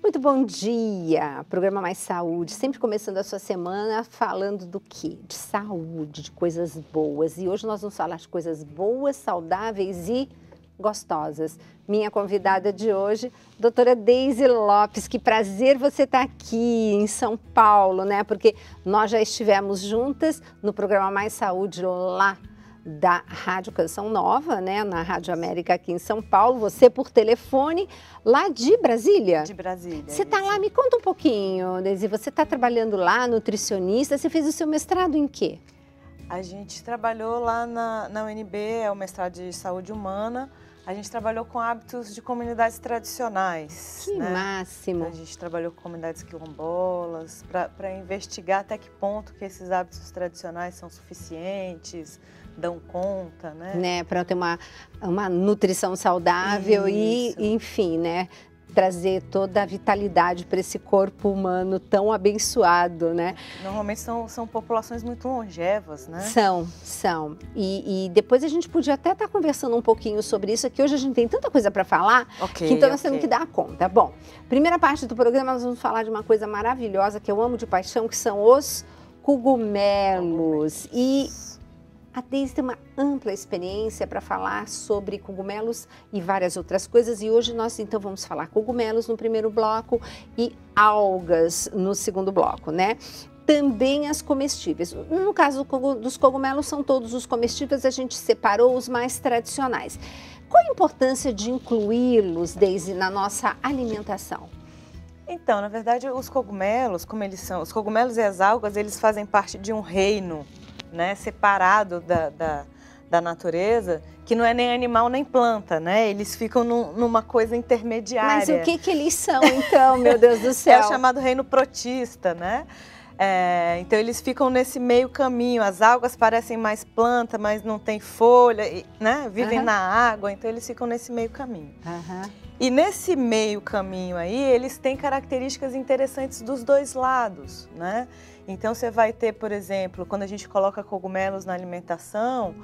Muito bom dia, programa Mais Saúde, sempre começando a sua semana falando do quê? De saúde, de coisas boas. E hoje nós vamos falar de coisas boas, saudáveis e gostosas. Minha convidada de hoje, doutora Deise Lopes, que prazer você estar aqui em São Paulo, né? Porque nós já estivemos juntas no programa Mais Saúde lá da Rádio Canção Nova, né, na Rádio América aqui em São Paulo, você por telefone, lá de Brasília? De Brasília. Você está lá, me conta um pouquinho, Deise, você está trabalhando lá, nutricionista, você fez o seu mestrado em quê? A gente trabalhou lá na UNB, é o mestrado de saúde humana, a gente trabalhou com hábitos de comunidades tradicionais. Que máximo! A gente trabalhou com comunidades quilombolas, para investigar até que ponto que esses hábitos tradicionais são suficientes, dão conta, né? Para ter uma nutrição saudável e, enfim, né? Trazer toda a vitalidade para esse corpo humano tão abençoado, né? Normalmente são populações muito longevas, né? São. E depois a gente podia até estar conversando um pouquinho sobre isso, que hoje a gente tem tanta coisa para falar, que então nós temos que dar conta. Bom, primeira parte do programa nós vamos falar de uma coisa maravilhosa que eu amo de paixão, que são os cogumelos. E a Deise tem uma ampla experiência para falar sobre cogumelos e várias outras coisas. E hoje nós então vamos falar cogumelos no primeiro bloco e algas no segundo bloco, né? Também as comestíveis. No caso dos cogumelos, são todos os comestíveis, a gente separou os mais tradicionais. Qual a importância de incluí-los, Deise, na nossa alimentação? Então, na verdade, os cogumelos, como eles são, os cogumelos e as algas, eles fazem parte de um reino, né, separado da natureza, que não é nem animal nem planta, né? Eles ficam numa coisa intermediária. Mas o que eles são, então, meu Deus do céu? É o chamado reino protista, né? Então eles ficam nesse meio caminho. As algas parecem mais planta, mas não tem folha, né? Vivem na água, então eles ficam nesse meio caminho. E nesse meio caminho aí, eles têm características interessantes dos dois lados, né? Então você vai ter, por exemplo, quando a gente coloca cogumelos na alimentação,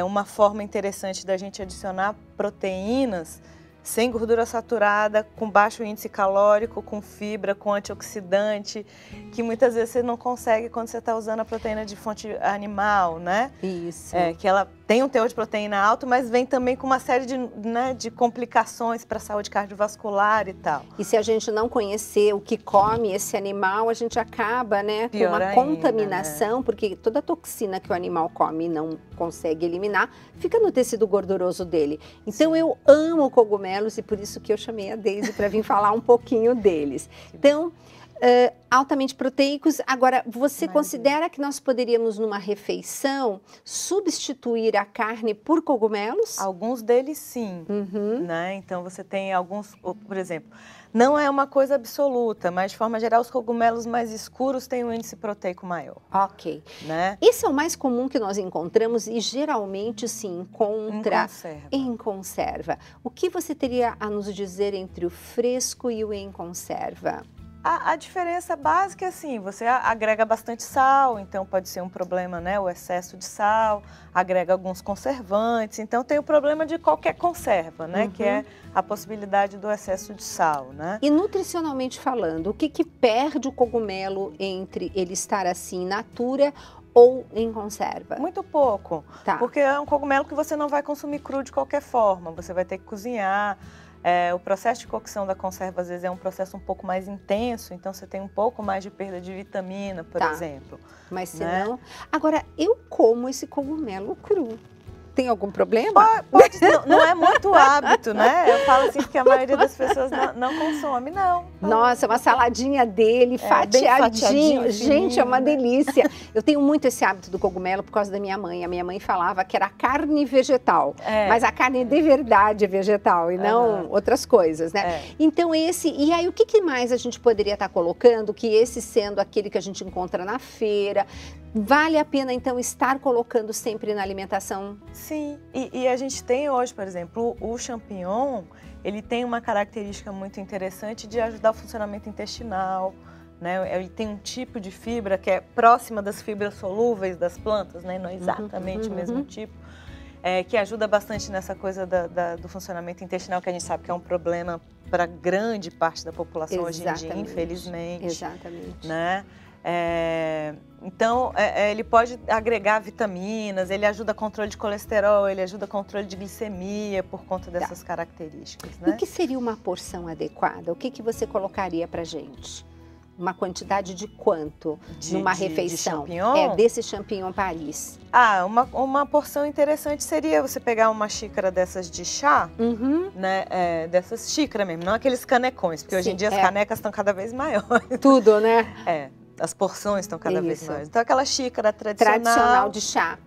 uma forma interessante da gente adicionar proteínas sem gordura saturada, com baixo índice calórico, com fibra, com antioxidante, que muitas vezes você não consegue quando você está usando a proteína de fonte animal, né? Isso. Que ela tem um teor de proteína alto, mas vem também com uma série de complicações para a saúde cardiovascular e tal. E se a gente não conhecer o que come esse animal, a gente acaba, né, com uma ainda, contaminação, porque toda a toxina que o animal come e não consegue eliminar, fica no tecido gorduroso dele. Então eu amo cogumelos e por isso que eu chamei a Deise para vir falar um pouquinho deles. Então, altamente proteicos. Agora, você considera que nós poderíamos, numa refeição, substituir a carne por cogumelos? Alguns deles, sim. Né? Então, você tem alguns, por exemplo, não é uma coisa absoluta, mas, de forma geral, os cogumelos mais escuros têm um índice proteico maior. Ok. Né? Esse é o mais comum que nós encontramos e, geralmente, se encontra em conserva. O que você teria a nos dizer entre o fresco e o em conserva? A diferença básica é assim, você agrega bastante sal, então pode ser um problema, né, o excesso de sal, agrega alguns conservantes, então tem o problema de qualquer conserva, né, que é a possibilidade do excesso de sal, né. E nutricionalmente falando, o que perde o cogumelo entre ele estar assim in natura ou em conserva? Muito pouco, porque é um cogumelo que você não vai consumir cru de qualquer forma, você vai ter que cozinhar. O processo de cocção da conserva, às vezes, é um processo um pouco mais intenso, então você tem um pouco mais de perda de vitamina, por exemplo. Mas se não... Agora, eu como esse cogumelo cru. Tem algum problema? Pode, não é muito hábito, né? Eu falo assim que a maioria das pessoas não consome, não. Nossa, uma saladinha dele, fatiadinho. Gente, é uma delícia. Eu tenho muito esse hábito do cogumelo por causa da minha mãe. A minha mãe falava que era carne vegetal, mas a carne de verdade é vegetal e não outras coisas, né? Então e aí o que mais a gente poderia estar colocando, que esse sendo aquele que a gente encontra na feira, vale a pena então estar colocando sempre na alimentação? Sim, e a gente tem hoje, por exemplo, o champignon, ele tem uma característica muito interessante de ajudar o funcionamento intestinal, né? Ele tem um tipo de fibra que é próxima das fibras solúveis das plantas, né? Não é exatamente o mesmo tipo. que ajuda bastante nessa coisa do funcionamento intestinal, que a gente sabe que é um problema para grande parte da população hoje em dia, infelizmente. Exatamente. Né? Então, ele pode agregar vitaminas, ele ajuda a controle de colesterol, ele ajuda a controle de glicemia por conta dessas características. Né? E o que seria uma porção adequada? O que você colocaria para gente? Uma quantidade de quanto numa refeição? De champignon? Desse champignon Paris. Uma porção interessante seria você pegar uma xícara dessas de chá, né? Dessas xícaras mesmo, não aqueles canecões, porque hoje em dia as canecas estão cada vez maiores. Tudo, né? As porções estão cada vez maiores. Então aquela xícara tradicional de chá.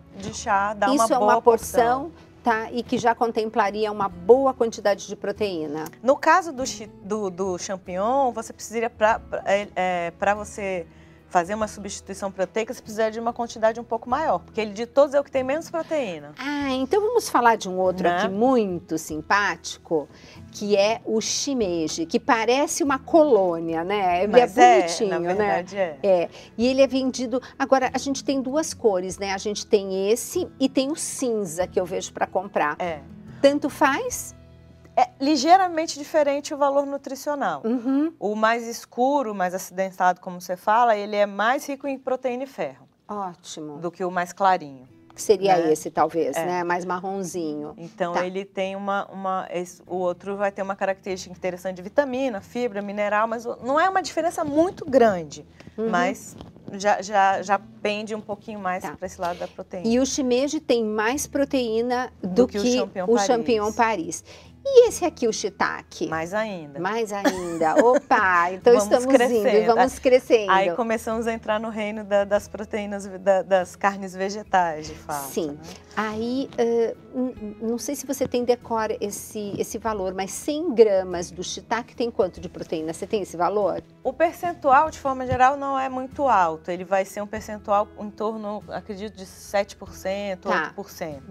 Dá uma boa porção. Isso é uma porção. Tá, e que já contemplaria uma boa quantidade de proteína. No caso do champignon, você precisaria, para você fazer uma substituição proteica, você precisaria de uma quantidade um pouco maior, porque ele de todos é o que tem menos proteína. Então vamos falar de um outro aqui muito simpático, que é o shimeji, que parece uma colônia, né? Ele é bonitinho, na verdade, né? E ele é vendido... Agora, a gente tem duas cores, né? A gente tem esse e tem o cinza, que eu vejo para comprar. Tanto faz? É ligeiramente diferente o valor nutricional. O mais escuro, mais acidentado, como você fala, ele é mais rico em proteína e ferro. Ótimo. Do que o mais clarinho. Que seria esse, talvez, né? Mais marronzinho. Então, ele tem o outro vai ter uma característica interessante de vitamina, fibra, mineral, mas não é uma diferença muito grande. Mas já pende um pouquinho mais para esse lado da proteína. E o shimeji tem mais proteína do que o champignon Paris. E esse aqui, o shiitake? Mais ainda. Mais ainda. Opa, então estamos indo, vamos crescendo. Aí começamos a entrar no reino das proteínas, das carnes vegetais, de fato. Sim. Né? Aí, não sei se você tem decora esse valor, mas 100 gramas do shiitake tem quanto de proteína? Você tem esse valor? O percentual, de forma geral, não é muito alto. Ele vai ser um percentual em torno, acredito, de 7%, 8%.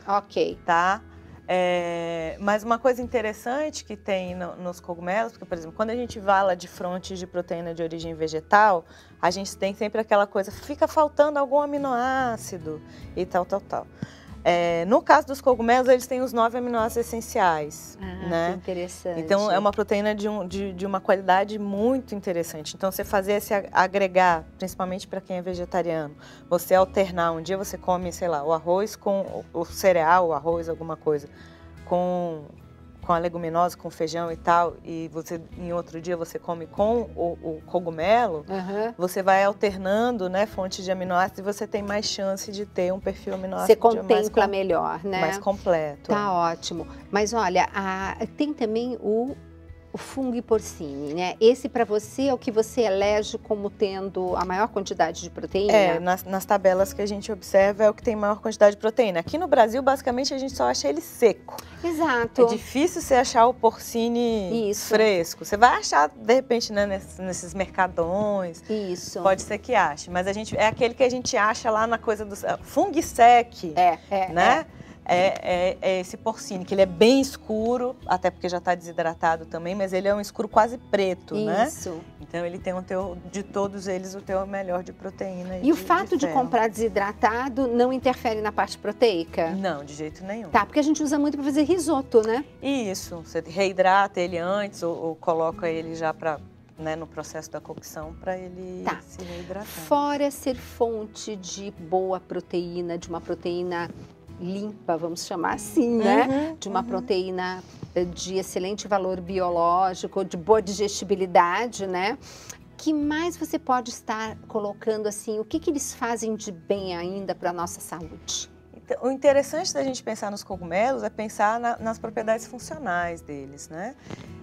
Ok. Tá? Mas uma coisa interessante que tem nos cogumelos, porque, por exemplo, quando a gente fala de fontes de proteína de origem vegetal, a gente tem sempre aquela coisa, fica faltando algum aminoácido e tal. No caso dos cogumelos, eles têm os 9 aminoácidos essenciais. Né? Que interessante. Então, é uma proteína de uma qualidade muito interessante. Então, você fazer esse agregar, principalmente para quem é vegetariano, você alternar, um dia você come, sei lá, o arroz com o cereal, o arroz, alguma coisa, com a leguminosa, com feijão e tal, e em outro dia você come com o cogumelo, você vai alternando, né, fontes de aminoácidos e você tem mais chance de ter um perfil aminoácido você contempla melhor, né? Mais completo. Tá ótimo. Mas olha, tem também o fungo porcini, né? Esse para você é o que você elege como tendo a maior quantidade de proteína? Nas tabelas que a gente observa é o que tem maior quantidade de proteína. Aqui no Brasil, basicamente, a gente só acha ele seco. Exato. É difícil você achar o porcini fresco. Você vai achar, de repente, né, nesses mercadões. Isso. Pode ser que ache. Mas é aquele que a gente acha lá na coisa do fungisec, né? É esse porcine, que ele é bem escuro, até porque já está desidratado também, mas ele é um escuro quase preto, né? Isso. Então ele tem de todos eles, o teu melhor de proteína. E o fato de comprar desidratado não interfere na parte proteica? Não, de jeito nenhum. Tá, porque a gente usa muito para fazer risoto, né? Isso, você reidrata ele antes ou coloca ele já no processo da cocção para ele se reidratar. Fora ser fonte de boa proteína, de uma proteína limpa, vamos chamar assim, né? De uma proteína de excelente valor biológico, de boa digestibilidade, né? Que mais você pode estar colocando assim? O que eles fazem de bem ainda para a nossa saúde? O interessante da gente pensar nos cogumelos é pensar nas propriedades funcionais deles, né?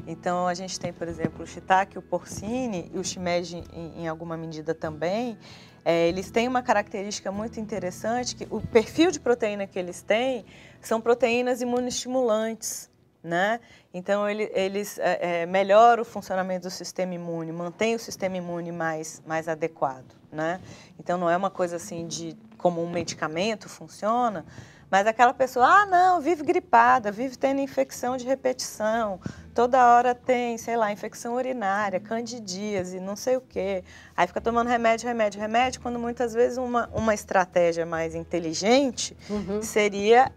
Então, a gente tem, por exemplo, o shiitake, o porcini e o shimeji em alguma medida também. Eles têm uma característica muito interessante, que o perfil de proteína que eles têm são proteínas imunoestimulantes, né? Então, eles melhoram o funcionamento do sistema imune, mantêm o sistema imune mais adequado, né? Então, não é uma coisa assim como um medicamento funciona, mas aquela pessoa, não, vive gripada, vive tendo infecção de repetição, toda hora tem, sei lá, infecção urinária, candidíase, não sei o quê. Aí fica tomando remédio, quando muitas vezes uma estratégia mais inteligente seria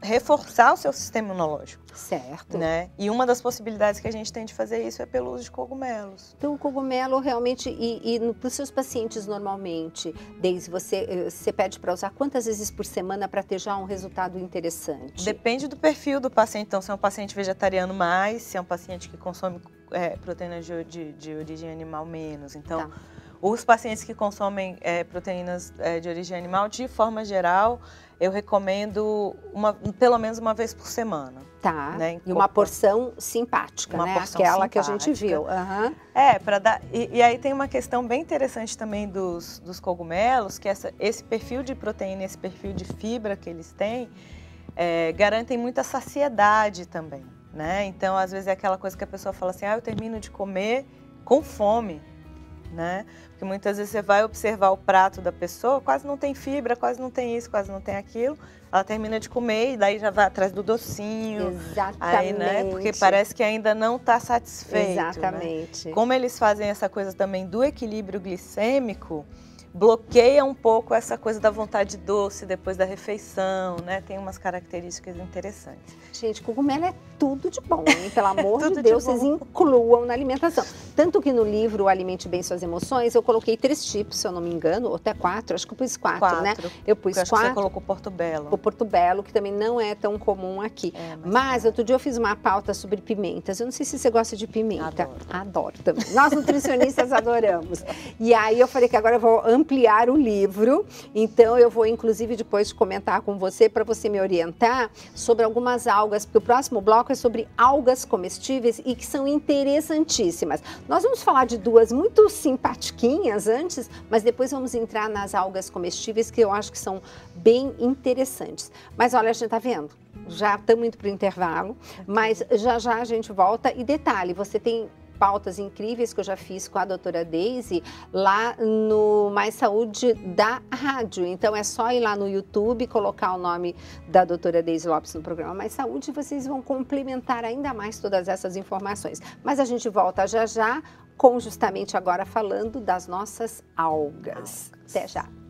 reforçar o seu sistema imunológico. Certo. Né? E uma das possibilidades que a gente tem de fazer isso é pelo uso de cogumelos. Então, o cogumelo realmente, para os seus pacientes normalmente, Deise, você pede para usar quantas vezes por semana para ter já um resultado interessante? Depende do perfil do paciente. Então, se é um paciente vegetariano mais, se é um paciente que consome proteínas de origem animal menos. Então, os pacientes que consomem proteínas de origem animal, de forma geral, eu recomendo pelo menos uma vez por semana. Tá, né? E uma porção simpática, uma né? Porção Aquela simpática. que a gente viu. Para dar. E aí tem uma questão bem interessante também dos cogumelos, que esse perfil de proteína, esse perfil de fibra que eles têm, garantem muita saciedade também, né? Então, às vezes é aquela coisa que a pessoa fala assim, eu termino de comer com fome, né? Porque muitas vezes você vai observar o prato da pessoa, quase não tem fibra, quase não tem isso, quase não tem aquilo. Ela termina de comer e daí já vai atrás do docinho. Exatamente. Aí, né? Porque parece que ainda não está satisfeito. Exatamente. Né? Como eles fazem essa coisa também do equilíbrio glicêmico, bloqueia um pouco essa coisa da vontade doce depois da refeição, né? Tem umas características interessantes. Gente, cogumelo é tudo de bom, hein? Pelo amor de Deus, vocês incluam na alimentação. Tanto que no livro Alimente Bem Suas Emoções, eu coloquei 3 tipos, se eu não me engano, ou até 4, acho que eu pus 4, né? Eu pus 4. Acho que você colocou Portobello. O Portobello, que também não é tão comum aqui. Mas outro dia eu fiz uma pauta sobre pimentas. Eu não sei se você gosta de pimenta. Adoro também. Nós nutricionistas adoramos. E aí eu falei que agora eu vou ampliar o livro. Então eu vou, inclusive, depois comentar com você, para você me orientar sobre algumas algas, porque o próximo bloco é sobre algas comestíveis e que são interessantíssimas. Nós vamos falar de 2 muito simpatiquinhas antes, mas depois vamos entrar nas algas comestíveis, que eu acho que são bem interessantes. Mas olha, a gente tá vendo? Já estamos indo para o intervalo, mas já já a gente volta. E detalhe, você tem pautas incríveis que eu já fiz com a doutora Deise lá no Mais Saúde da rádio. Então é só ir lá no YouTube, colocar o nome da doutora Deise Lopes no programa Mais Saúde e vocês vão complementar ainda mais todas essas informações. Mas a gente volta já já, com justamente agora falando das nossas algas. Até já!